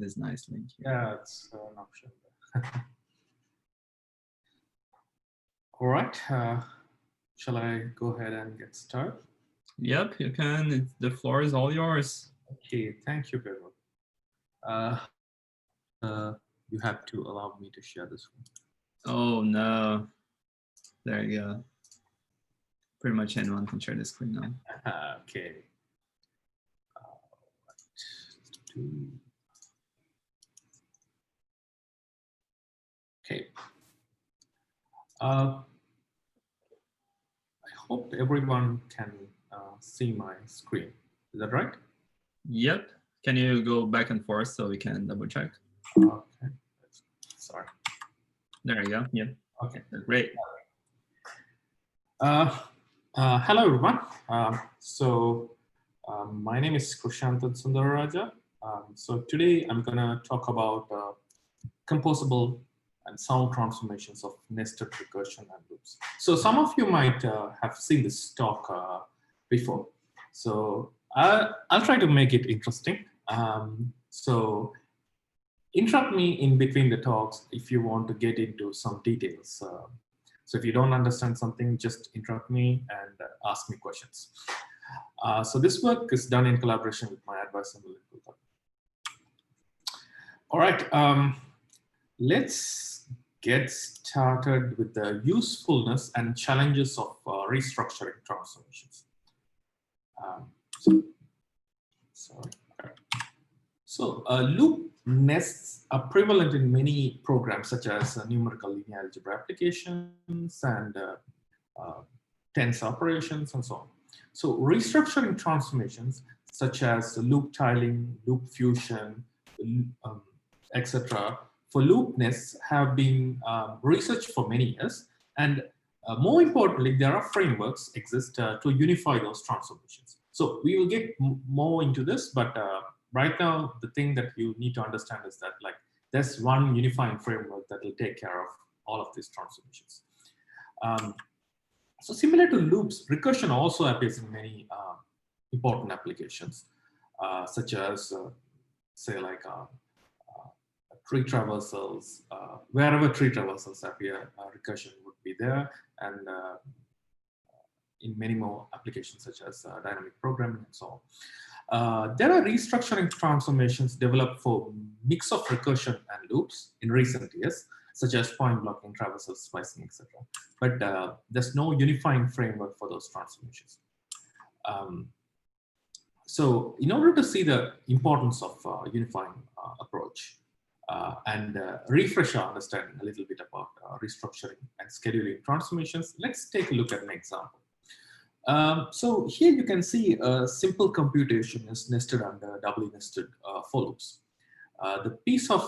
this nice link here. Yeah, it's an option. All right. Shall I go ahead and get started? Yep, you can. The floor is all yours. Okay, thank you, Pedro. You have to allow me to share this one. Oh no. There you go. Pretty much anyone can share the screen now. Okay. Okay. I hope everyone can see my screen. Is that right? Yep. Can you go back and forth so we can double check? Okay. Sorry. There you go. Yep. Okay. Great. Hello, everyone. My name is Kushantan Sundararaja. So today I'm going to talk about composable and sound transformations of nested recursion and loops. So some of you might have seen this talk before. So I'll try to make it interesting. So interrupt me in between the talks if you want to get into some details. So if you don't understand something, just interrupt me and ask me questions. So this work is done in collaboration with my advisor. All right, let's get started with the usefulness and challenges of restructuring transformations. So loop nests are prevalent in many programs such as numerical linear algebra applications and tensor operations and so on. So restructuring transformations such as loop tiling, loop fusion, etc. for loop nests have been researched for many years, and more importantly, there are frameworks exist to unify those transformations. So we will get more into this, but right now the thing that you need to understand is that there's one unifying framework that will take care of all of these transformations. So similar to loops, recursion also appears in many important applications, such as say tree traversals. Wherever tree traversals appear, recursion would be there, and in many more applications such as dynamic programming and so on. There are restructuring transformations developed for mix of recursion and loops in recent years, such as point blocking, traversal splicing, etc. But there's no unifying framework for those transformations. So in order to see the importance of unifying approach and refresh our understanding a little bit about restructuring and scheduling transformations, let's take a look at an example. So here you can see a simple computation is nested under doubly nested for loops. The piece of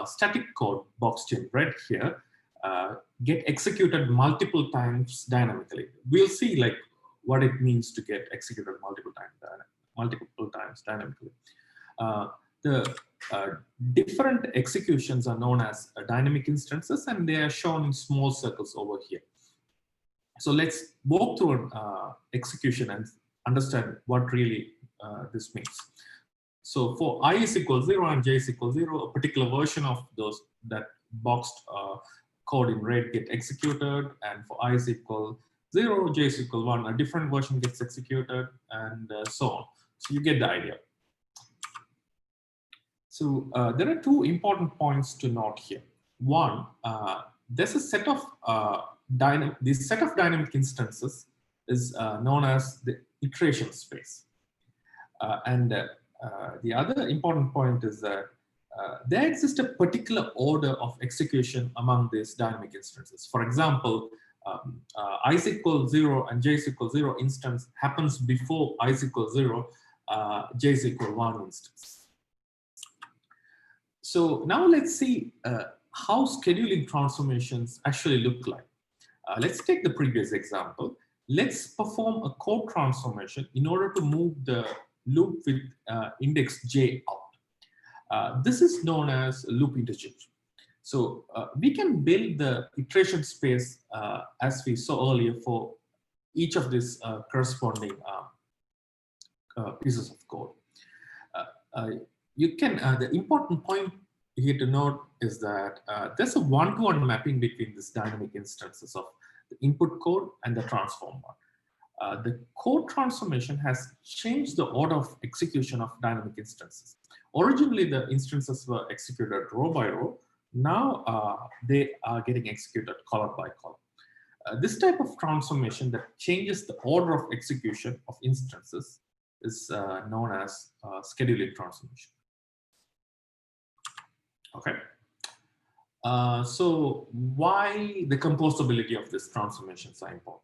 static code boxed in red here get executed multiple times dynamically. We'll see what it means to get executed multiple times dynamically. The different executions are known as dynamic instances, and they are shown in small circles over here. So let's walk through an execution and understand what really this means. So for I is equal 0 and j is equal 0, a particular version of that boxed code in red get executed, and for I is equal 0, j is equal 1, a different version gets executed, and so on. So you get the idea. So there are two important points to note here. One, there's a set of this set of dynamic instances is known as the iteration space. The other important point is that there exists a particular order of execution among these dynamic instances. For example, I is equal 0 and j is equal 0 instance happens before I is equal 0, j is equal 1 instance. So now let's see how scheduling transformations actually look like. Let's take the previous example. Let's perform a code transformation in order to move the loop with index j out. This is known as loop interchange. So we can build the iteration space as we saw earlier for each of these corresponding pieces of code. you can, the important point here to note is that there's a one-to-one mapping between these dynamic instances of the input code and the transform one. The code transformation has changed the order of execution of dynamic instances. Originally, the instances were executed row by row. Now they are getting executed column by column. This type of transformation that changes the order of execution of instances is known as scheduling transformation. Okay. So why the composability of these transformations are important?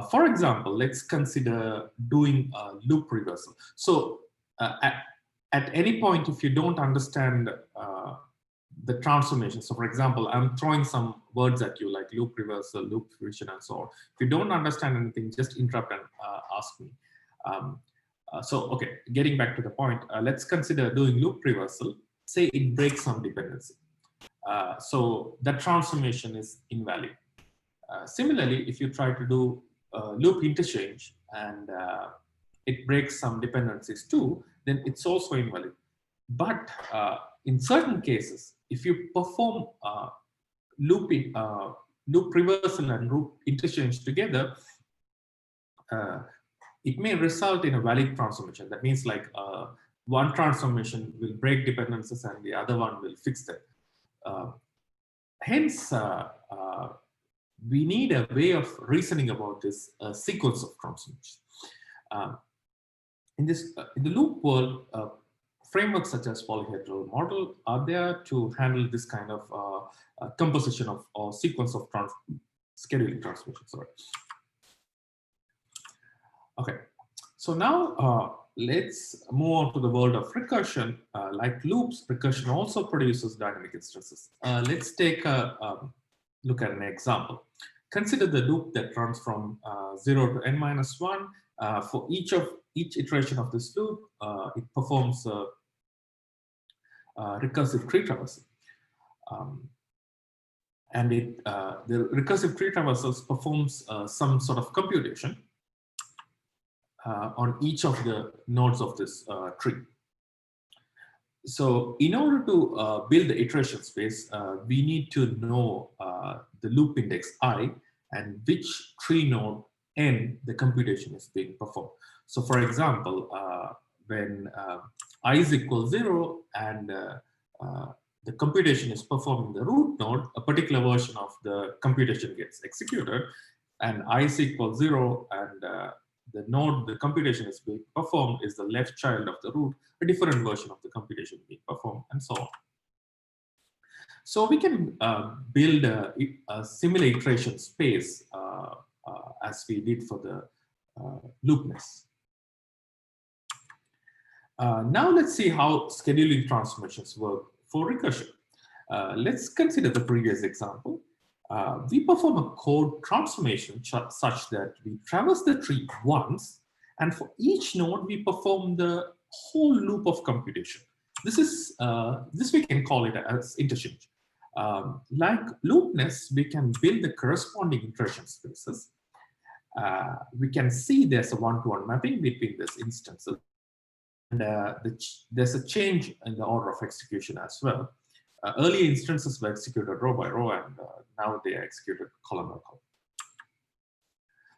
For example, let's consider doing a loop reversal. So at any point, if you don't understand the transformation, so for example, I'm throwing some words at you like loop reversal, loop fusion, and so on. If you don't understand anything, just interrupt and ask me. Okay, getting back to the point, let's consider doing loop reversal. Say it breaks some dependency. So that transformation is invalid. Similarly, if you try to do loop interchange and it breaks some dependencies too, then it's also invalid. But in certain cases, if you perform loop reversal and loop interchange together, it may result in a valid transformation. That means like one transformation will break dependencies and the other one will fix them. Hence, we need a way of reasoning about this sequence of transformations. In the loop world, frameworks such as polyhedral model are there to handle this kind of composition of or sequence of scheduling transformations. Sorry. Okay, so now let's move on to the world of recursion. Like loops, recursion also produces dynamic instances. Let's take a look at an example. Consider the loop that runs from 0 to n-1. For each iteration of this loop, it performs a recursive tree traversal. And the recursive tree traversals performs some sort of computation on each of the nodes of this tree. So in order to build the iteration space, we need to know the loop index I and which tree node n the computation is being performed. So for example, when I is equal 0 and the computation is performed in the root node, a particular version of the computation gets executed, and I is equal 0 and the node the computation is being performed is the left child of the root, a different version of the computation being performed, and so on. So we can build a similar iteration space as we did for the loopness. Now let's see how scheduling transformations work for recursion. Let's consider the previous example. We perform a code transformation such that we traverse the tree once, and for each node we perform the whole loop of computation. This we can call it as interchange. Like loopness, we can build the corresponding iteration spaces. We can see there's a one-to-one mapping between these instances, and there's a change in the order of execution as well. Early instances were executed row by row, and now they are executed column by column.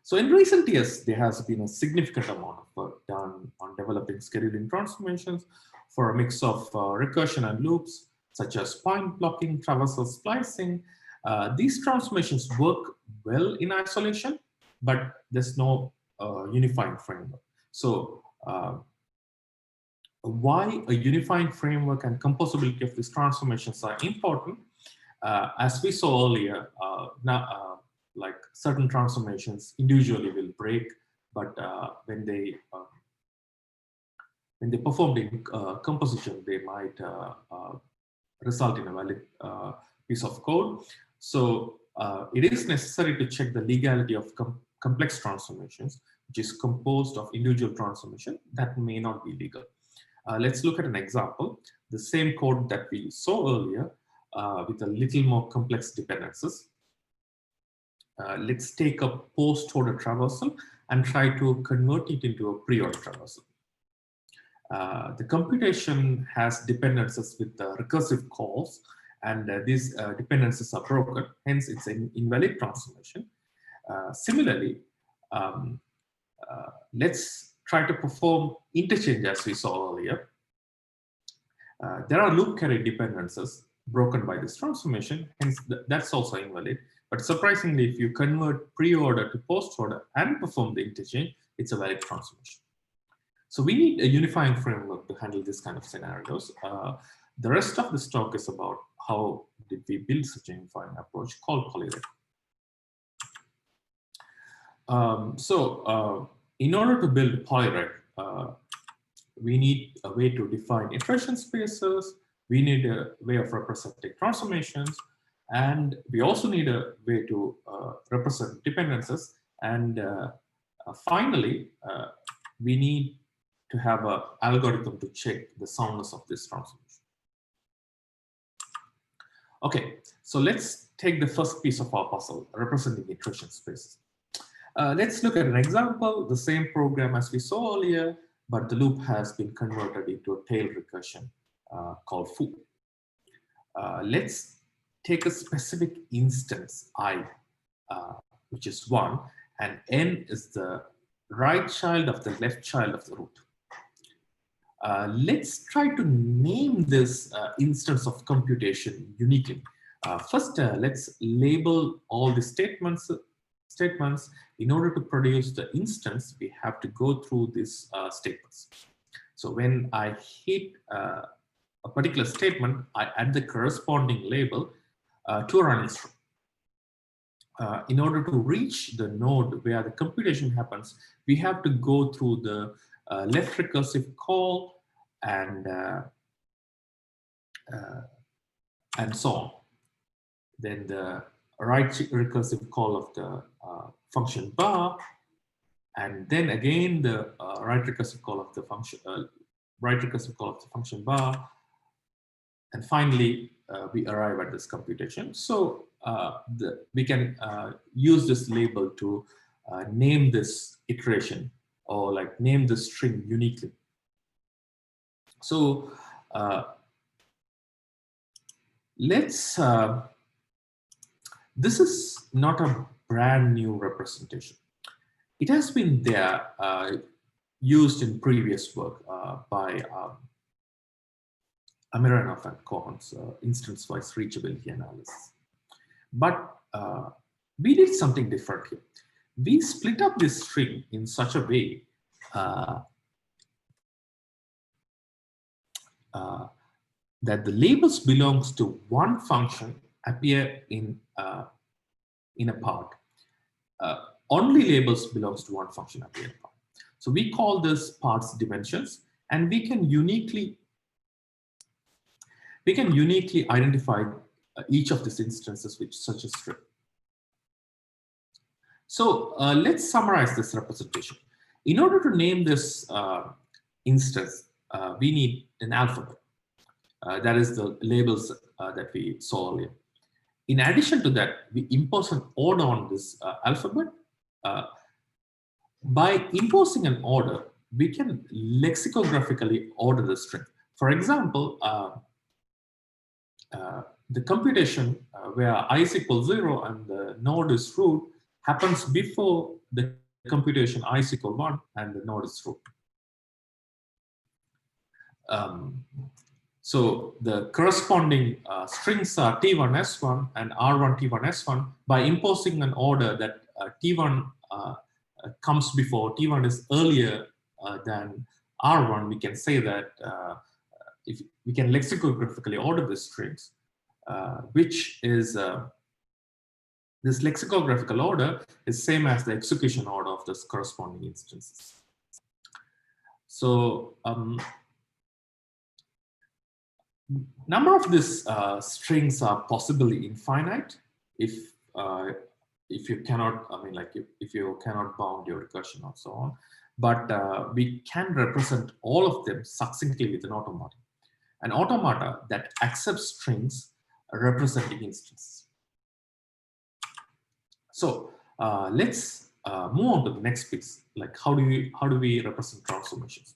So in recent years, there has been a significant amount of work done on developing scheduling transformations for a mix of recursion and loops, such as point blocking, traversal splicing. These transformations work well in isolation, but there's no unifying framework. So why a unifying framework and composability of these transformations are important? As we saw earlier, like certain transformations individually will break, but when they performed in composition, they might result in a valid piece of code. So it is necessary to check the legality of complex transformations, which is composed of individual transformation that may not be legal. Let's look at an example. The same code that we saw earlier with a little more complex dependencies. Let's take a post-order traversal and try to convert it into a pre-order traversal. The computation has dependencies with recursive calls, and these dependencies are broken. Hence, it's an invalid transformation. Similarly, let's try to perform interchange as we saw earlier. There are loop carry dependencies broken by this transformation, hence that's also invalid. But surprisingly, if you convert pre-order to post-order and perform the interchange, it's a valid transformation. So we need a unifying framework to handle this kind of scenarios. The rest of this talk is about how did we build such a unifying approach called polyrect. In order to build polyrect, we need a way to define iteration spaces, we need a way of representing transformations, and we also need a way to represent dependencies. And finally, we need to have an algorithm to check the soundness of this transformation. Okay, so let's take the first piece of our puzzle, representing iteration spaces. Let's look at an example, the same program as we saw earlier, but the loop has been converted into a tail recursion called foo. Let's take a specific instance, I, which is 1, and n is the right child of the left child of the root. Let's try to name this instance of computation uniquely. First, let's label all the statements. In order to produce the instance, we have to go through these statements. So when I hit a particular statement, I add the corresponding label to a running string. In order to reach the node where the computation happens, we have to go through the left recursive call and so on. Then the right recursive call of the function bar, and then again the right recursive call of the function bar, and finally we arrive at this computation. So we can use this label to name this iteration, or like name the string uniquely. So let's this is not a brand new representation. It has been there, used in previous work by Amiranov and Cohen's instance-wise reachability analysis. But we did something different here. We split up this string in such a way that the labels belongs to one function appear in a part. Only labels belongs to one function appear in a part. So we call this parts dimensions, and we can uniquely identify each of these instances with such a string. So let's summarize this representation. In order to name this instance, we need an alphabet. That is the labels that we saw earlier. In addition to that, we impose an order on this alphabet. By imposing an order, we can lexicographically order the string. For example, the computation where I is equal 0 and the node is root happens before the computation I is equal 1 and the node is root. So the corresponding strings are T1, S1 and R1, T1, S1. By imposing an order that T1 comes before, T1 is earlier than R1, we can say that if we can lexicographically order the strings, which is this lexicographical order is same as the execution order of this corresponding instances. So number of these strings are possibly infinite if you cannot, if you cannot bound your recursion or so on. But we can represent all of them succinctly with an automata. An automata that accepts strings representing instances. So let's move on to the next piece. Like how do we represent transformations?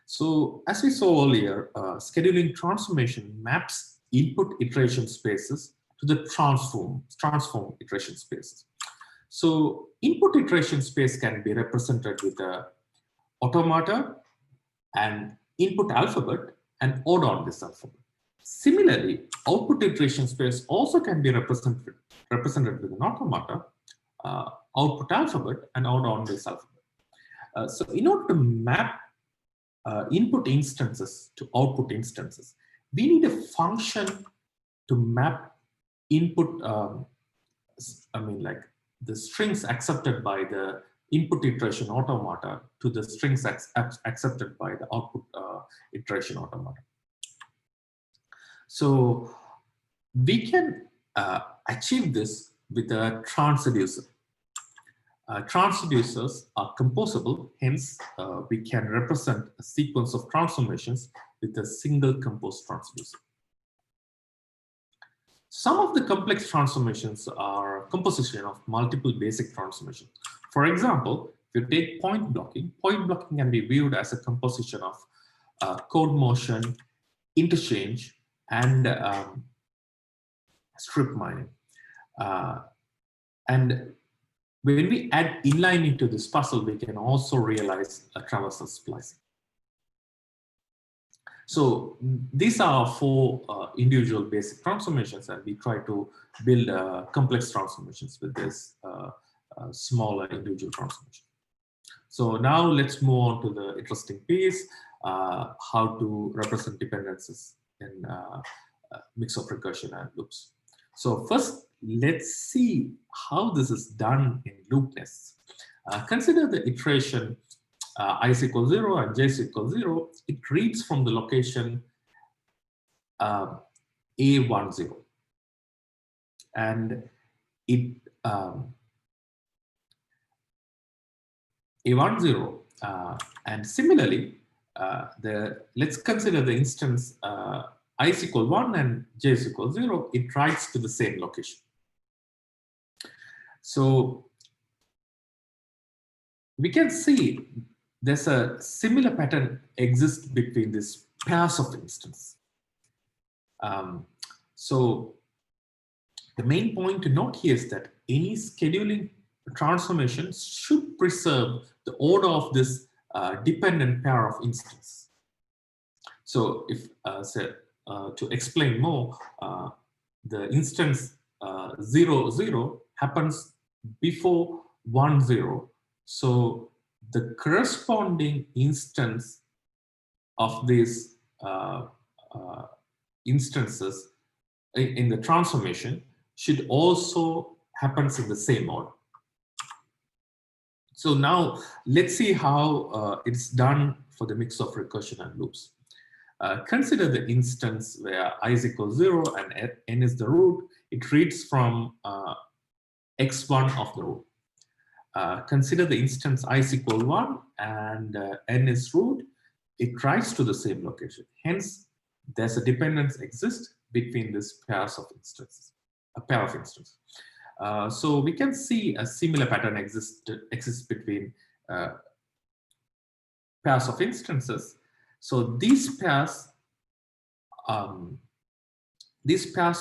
So as we saw earlier, scheduling transformation maps input iteration spaces to the transform iteration spaces. So input iteration space can be represented with a automata and input alphabet and odd on this alphabet. Similarly, output iteration space also can be represented with an automata, output alphabet, and odd on this alphabet. So in order to map input instances to output instances, we need a function to map input, like the strings accepted by the input iteration automata to the strings accepted by the output iteration automata. So we can achieve this with a transducer. Transducers are composable, hence we can represent a sequence of transformations with a single composed transducer. Some of the complex transformations are composition of multiple basic transformations. For example, if you take point blocking can be viewed as a composition of code motion, interchange, and strip mining. And when we add inline into this puzzle, we can also realize a traversal splicing. So these are 4 individual basic transformations, and we try to build complex transformations with this smaller individual transformation. So now let's move on to the interesting piece, how to represent dependencies in mix of recursion and loops. So first, let's see how this is done in loop nests. Consider the iteration I is equal 0 and j is equal 0. It reads from the location A10, and it A10, and similarly, let's consider the instance I is equal 1 and j is equal 0. It writes to the same location. So we can see there's a similar pattern exists between these pairs of instances. So the main point to note here is that any scheduling transformation should preserve the order of this dependent pair of instances. So if to explain more, the instance 0, 0 happens before 1, 0. So the corresponding instance of these instances in the transformation should also happens in the same order. So now let's see how it's done for the mix of recursion and loops. Consider the instance where I is equal 0 and n is the root. It reads from x1 of the root. Consider the instance I is equal 1 and n is root. It writes to the same location. Hence, there's a dependence exists between these pairs of instances, a pair of instances. So we can see a similar pattern exists between pairs of instances. So these pairs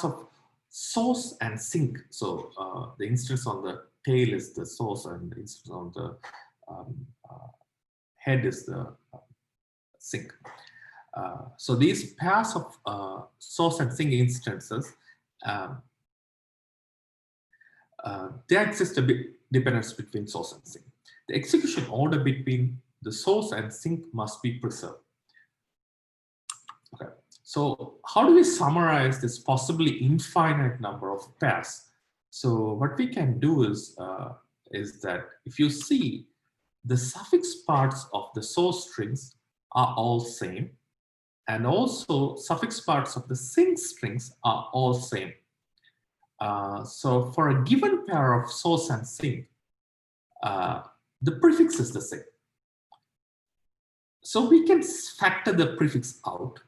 of source and sink. So the instance on the tail is the source, and the instance on the head is the sink. So these pairs of source and sink instances, there exists a dependence between source and sink. The execution order between the source and sink must be preserved. Okay. So how do we summarize this possibly infinite number of pairs? So what we can do is that if you see the suffix parts of the source strings are all same, and also suffix parts of the sink strings are all same. So for a given pair of source and sink, the prefix is the same. So we can factor the prefix out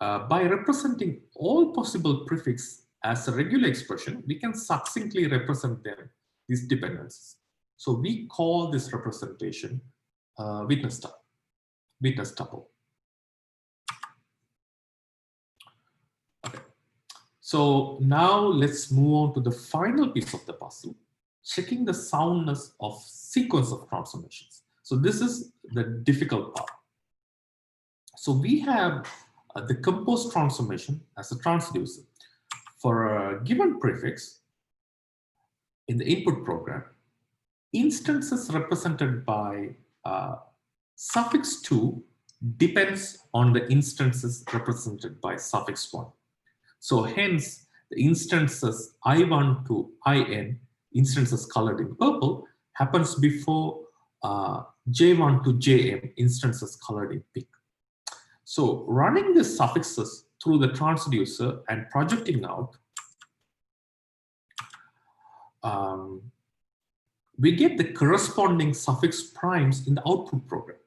by representing all possible prefix as a regular expression. We can succinctly represent them, these dependencies. So we call this representation witness type. Witness tuple. Okay. So now let's move on to the final piece of the puzzle, checking the soundness of sequence of transformations. So this is the difficult part. So we have the compose transformation as a transducer. For a given prefix in the input program, instances represented by suffix 2 depends on the instances represented by suffix 1. So hence, the instances I1 to IN, instances colored in purple, happens before J1 to JM, instances colored in pink. So running the suffixes through the transducer and projecting out, we get the corresponding suffix primes in the output program.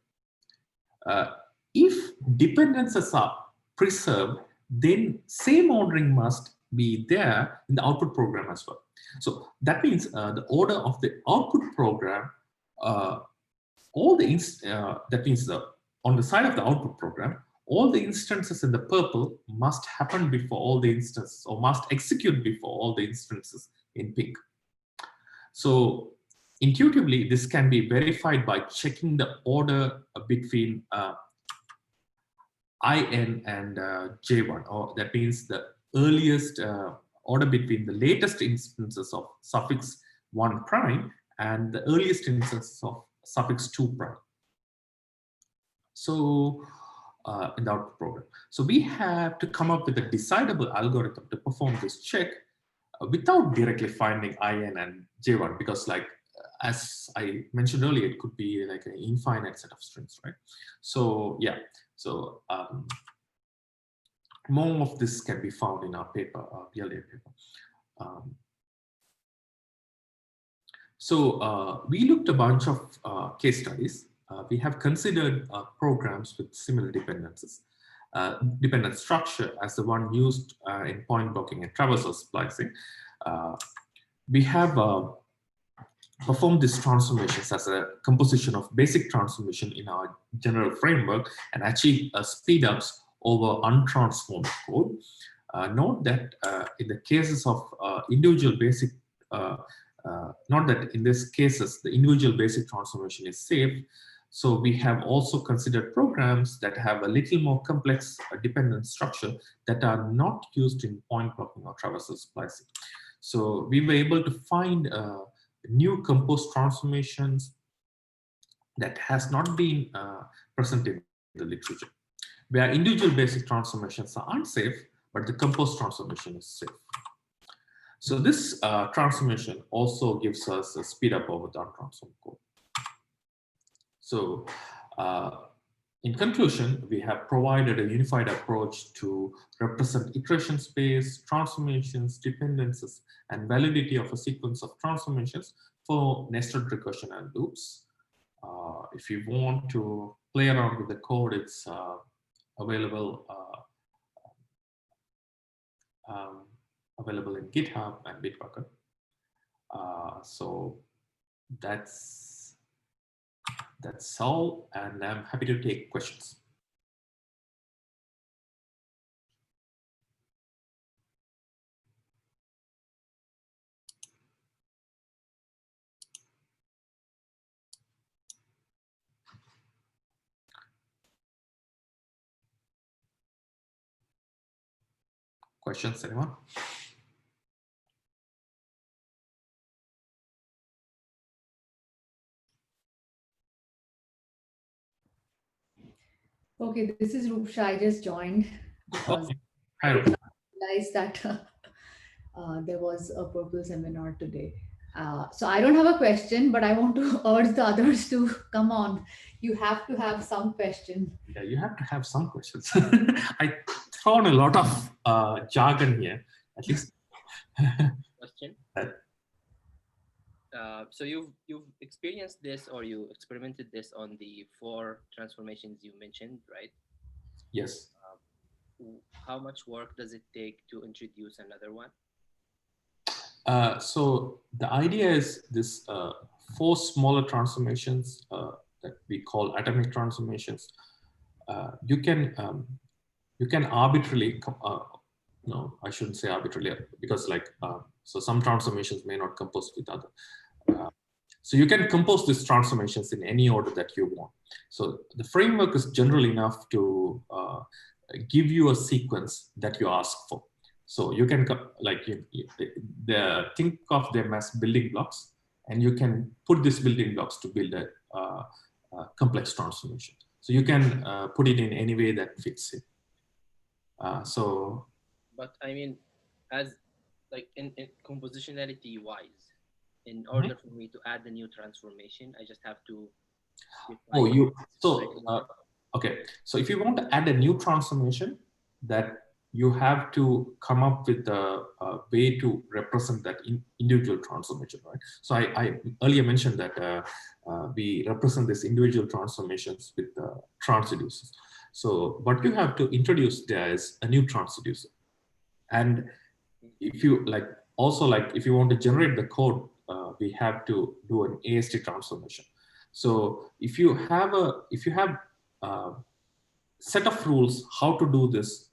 If dependencies are preserved, then same ordering must be there in the output program as well. So that means the order of the output program, that means on the side of the output program, all the instances in the purple must happen before all the instances, or must execute before all the instances in pink. So intuitively, this can be verified by checking the order between IN and J1, or that means the earliest order between the latest instances of suffix 1 prime and the earliest instances of suffix 2 prime. So in the output program. So we have to come up with a decidable algorithm to perform this check without directly finding IN and J1, because like, as I mentioned earlier, it could be like an infinite set of strings, right? So yeah, so more of this can be found in our paper, PLA paper. So we looked a bunch of case studies. We have considered programs with similar dependencies. Dependent structure as the one used in point blocking and traversal splicing. We have performed these transformations as a composition of basic transformation in our general framework and achieve speed ups over untransformed code. Note that in the cases of individual basic, not that in these cases the individual basic transformation is safe. So we have also considered programs that have a little more complex dependent structure that are not used in point blocking or traversal splicing. So we were able to find new compose transformations that has not been present in the literature, where individual basic transformations are unsafe, but the compose transformation is safe. So this transformation also gives us a speed up over the untransformed code. So in conclusion, we have provided a unified approach to represent iteration space, transformations, dependencies, and validity of a sequence of transformations for nested recursion and loops. If you want to play around with the code, it's available in GitHub and Bitbucket. So that's all, and I'm happy to take questions. Questions, anyone? Okay, this is Rupsha. I just joined because I realized that there was a PurPL seminar today. So I don't have a question, but I want to urge the others to come on. You have to have some question. Yeah, you have to have some questions. I thrown a lot of jargon here, at least. Question. So you've experienced this, or you experimented this on the 4 transformations you mentioned, right? Yes. How much work does it take to introduce another one? So the idea is this 4 smaller transformations that we call atomic transformations. you can arbitrarily, no, I shouldn't say arbitrarily, because so some transformations may not compose with other. So you can compose these transformations in any order that you want. So the framework is general enough to give you a sequence that you ask for. So you can think of them as building blocks, and you can put these building blocks to build a complex transformation. So you can put it in any way that fits it. But I mean, as like in compositionality wise, in order for me to add a new transformation, I just have to. Okay. So if you want to add a new transformation, that you have to come up with a way to represent that individual transformation, right? So I earlier mentioned that we represent these individual transformations with transducers. So what you have to introduce there is a new transducer. And if you if you want to generate the code, we have to do an AST transformation. So if you have a set of rules how to do this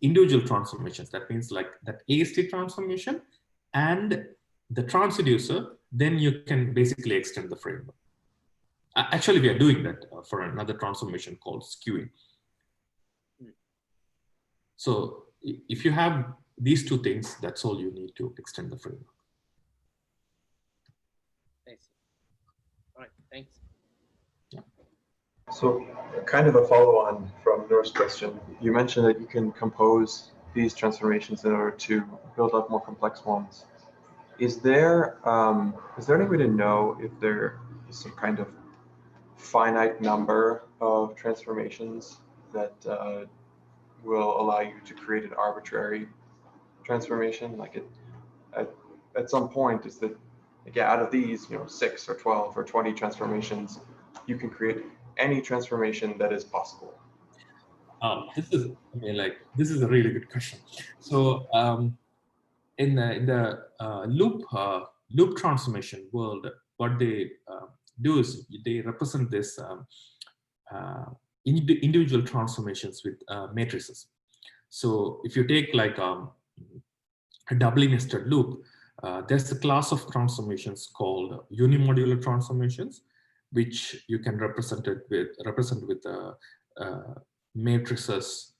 individual transformations, that means like that AST transformation and the transducer, then you can basically extend the framework. Actually, we are doing that for another transformation called skewing. So if you have these two things, that's all you need to extend the framework. Thanks. All right, thanks. Yeah. So kind of a follow-on from Noor's question, you mentioned that you can compose these transformations in order to build up more complex ones. Is there any way to know if there is some kind of finite number of transformations that will allow you to create an arbitrary transformation? Like at some point, is that out of these 6 or 12 or 20 transformations, you can create any transformation that is possible? This is a really good question. So in the loop transformation world, what they do is they represent this individual transformations with matrices. So if you take like a doubly nested loop, there's a class of transformations called unimodular transformations, which you can represent with matrices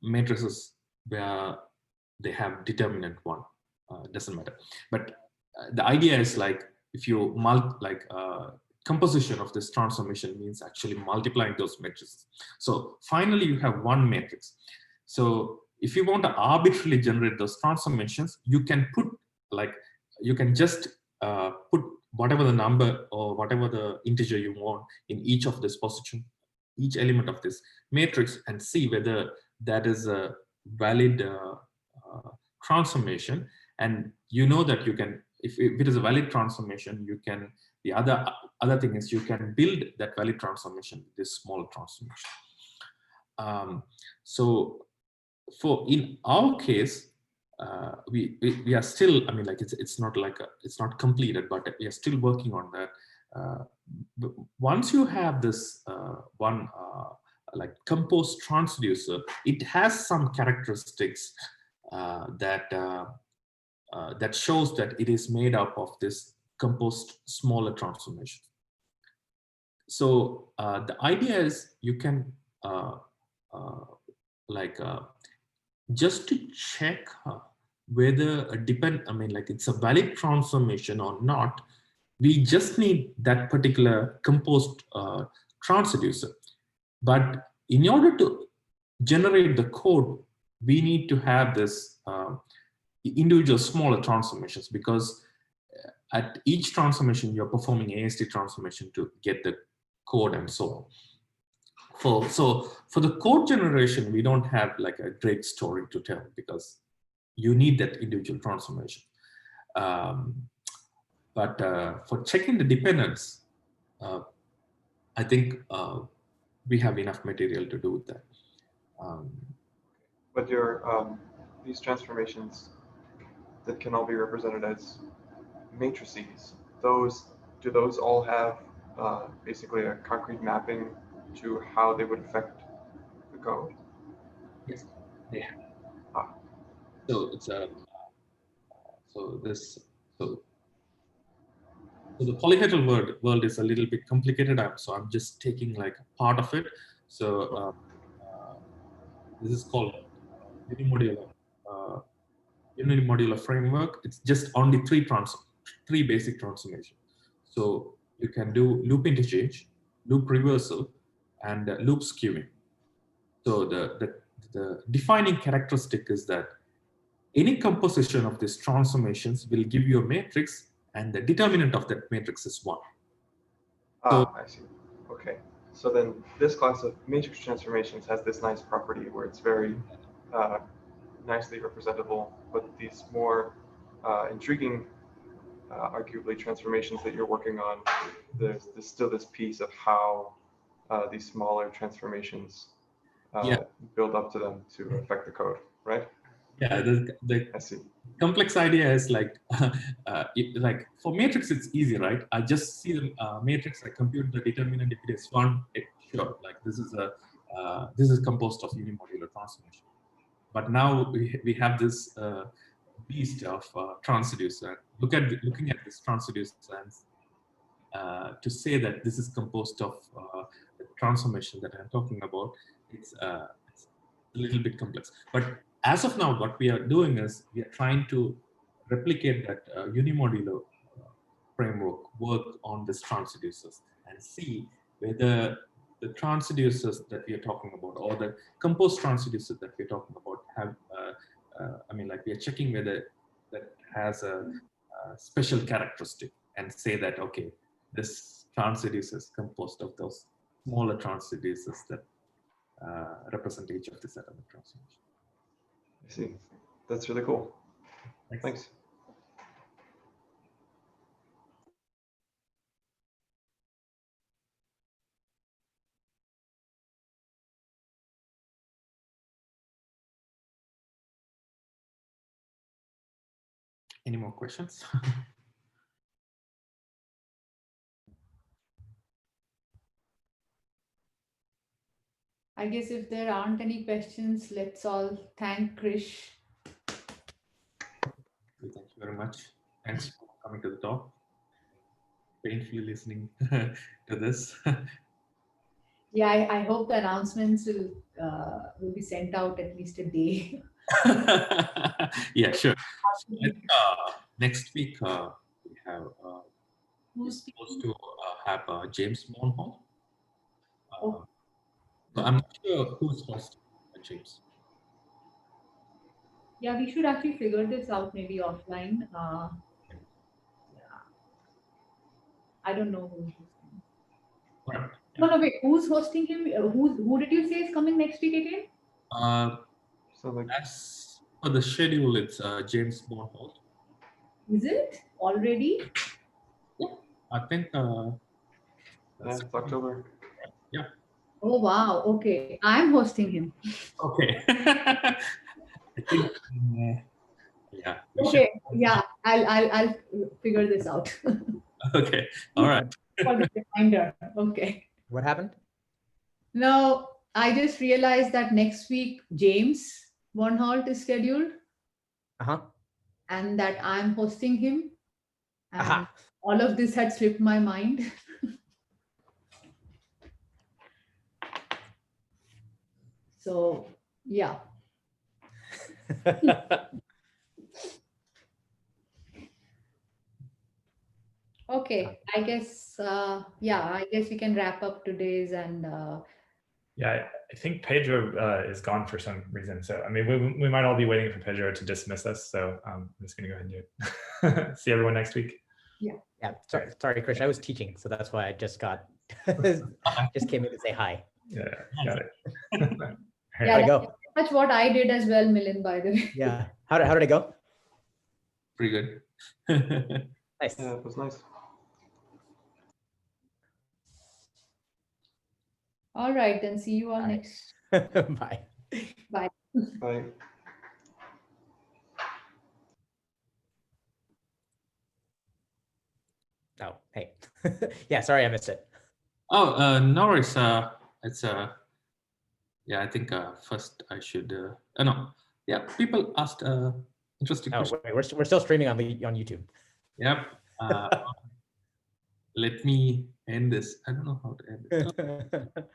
matrices where they have determinant 1. Doesn't matter, but the idea is like if you composition of this transformation means actually multiplying those matrices. So finally you have one matrix. So if you want to arbitrarily generate those transformations, you can put just put whatever the number or whatever the integer you want in each of this position, each element of this matrix, and see whether that is a valid transformation. And you know that you can, if it is a valid transformation, you can, the other thing is you can build that valid transformation with this small transformation. So in our case, we are still, I mean, like it's not completed, but we are still working on that. Once you have this one composed transducer, it has some characteristics that shows that it is made up of this composed smaller transformation. So the idea is you can just to check whether it's a valid transformation or not, we just need that particular composed transducer. But in order to generate the code, we need to have this individual smaller transformations, because at each transformation you're performing AST transformation to get the code and so on. So for the code generation, we don't have like a great story to tell, because you need that individual transformation. But for checking the dependence, I think we have enough material to do that. But these transformations that can all be represented as matrices, do those all have basically a concrete mapping to how they would affect the code? Yes, they have. Ah. So it's a so the polyhedral world is a little bit complicated. So I'm just taking like a part of it. So this is called unimodular framework. It's just only three basic transformations. So you can do loop interchange, loop reversal, and loop skewing. So the defining characteristic is that any composition of these transformations will give you a matrix, and the determinant of that matrix is 1. I see. Okay. So then this class of matrix transformations has this nice property where it's very nicely representable, but these more intriguing, arguably, transformations that you're working on, there's still this piece of how these smaller transformations build up to them to affect the code, right? Yeah, the I see. complex idea is like, like for matrix, it's easy, right? I just see the matrix, I compute the determinant. If it is 1, sure, like this is composed of unimodular transformation. But now we have this beast of transducer. Looking at this transducer and to say that this is composed of the transformation that I'm talking about, it's a little bit complex. But as of now, what we are doing is we are trying to replicate that unimodular framework work on these transducers and see whether the transducers that we are talking about or the composed transducers that we're talking about have, I mean, like we are checking whether that has a special characteristic and say that, okay, this transducer is composed of those smaller transducers that represent each of the set of the transformations. I see. That's really cool. Thanks. Any more questions? I guess if there aren't any questions, let's all thank Krish. Thank you very much. Thanks for coming to the talk. Painfully listening to this. Yeah, I hope the announcements will be sent out at least a day. Yeah, sure. Next week we have we're supposed to have James Monhall. So I'm not sure who's hosting James. Yeah, we should actually figure this out maybe offline. Yeah. I don't know who's hosting. Right. No, wait. Who's hosting him? Who did you say is coming next week again? So like, as for the schedule, it's James Monhall. Is it already? Yeah, I think. yeah, it's October. Yeah. Oh wow. Okay, I'm hosting him. Okay. I think. Yeah. Okay. Yeah, I'll figure this out. Okay. All right. For the reminder. Okay. What happened? No, I just realized that next week James Bonholt is scheduled, and that I'm hosting him. And all of this had slipped my mind. So yeah. Okay, I guess yeah, I guess we can wrap up today's and yeah, I think Pedro is gone for some reason. So I mean, we might all be waiting for Pedro to dismiss us. So I'm just gonna go ahead and do it. See everyone next week. Yeah. Yeah. Sorry, Krish. I was teaching, so that's why I just got just came in to say hi. Yeah, got it. yeah, How'd it go? That's what I did as well, Milind, by the way. Yeah. How did it go? Pretty good. Nice. Yeah, it was nice. All right, then see you all next. Bye. Bye. Bye. Oh, hey. Yeah, sorry, I missed it. Oh, no worries. It's yeah, I think first I should. No, yeah, people asked interesting Oh, questions. wait, we're still streaming on YouTube. Yep. Let me end this. I don't know how to end it.